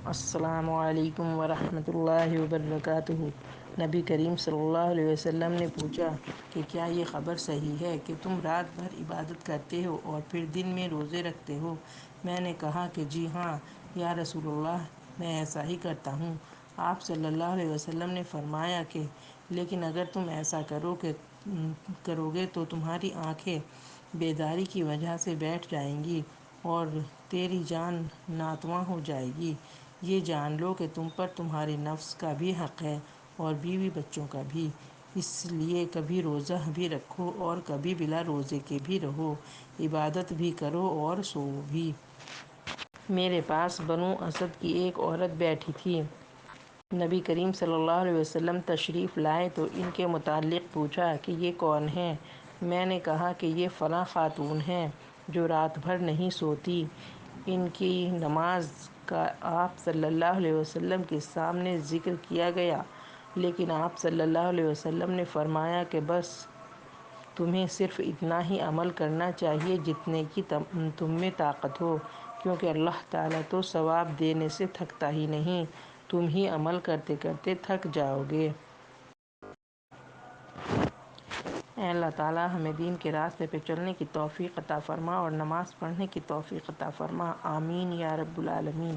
السلام علیکم ورحمۃ اللہ وبرکاتہ۔ نبی کریم صلی اللہ علیہ وسلم نے پوچھا کہ کیا یہ خبر صحیح ہے کہ تم رات بھر عبادت کرتے ہو اور پھر دن میں روزے رکھتے ہو؟ میں نے کہا کہ جی ہاں یا رسول اللہ، میں ایسا ہی کرتا ہوں۔ آپ صلی اللہ علیہ وسلم نے فرمایا کہ لیکن اگر تم ایسا کرو گے تو تمہاری آنکھیں بیداری کی وجہ سے بیٹھ جائیں گی اور تیری جان ناتواں ہو جائے گی۔ یہ جان لو کہ تم پر تمہارے نفس کا بھی حق ہے اور بیوی بچوں کا بھی، اس لیے کبھی روزہ بھی رکھو اور کبھی بلا روزے کے بھی رہو، عبادت بھی کرو اور سو بھی۔ میرے پاس بنو اسد کی ایک عورت بیٹھی تھی۔ نبی کریم صلی اللہ علیہ وسلم تشریف لائے تو ان کے متعلق پوچھا کہ یہ کون ہیں؟ میں نے کہا کہ یہ فلاں خاتون ہیں جو رات بھر نہیں سوتی۔ ان کی نماز کا آپ صلی اللہ علیہ وسلم کے سامنے ذکر کیا گیا، لیکن آپ صلی اللہ علیہ وسلم نے فرمایا کہ بس تمہیں صرف اتنا ہی عمل کرنا چاہیے جتنے کی تم میں طاقت ہو، کیونکہ اللہ تعالیٰ تو ثواب دینے سے تھکتا ہی نہیں، تم ہی عمل کرتے کرتے تھک جاؤ گے۔ اے اللہ تعالیٰ، ہمیں دین کے راستے پہ چلنے کی توفیق عطا فرما اور نماز پڑھنے کی توفیق عطا فرما، آمین یا رب العالمین۔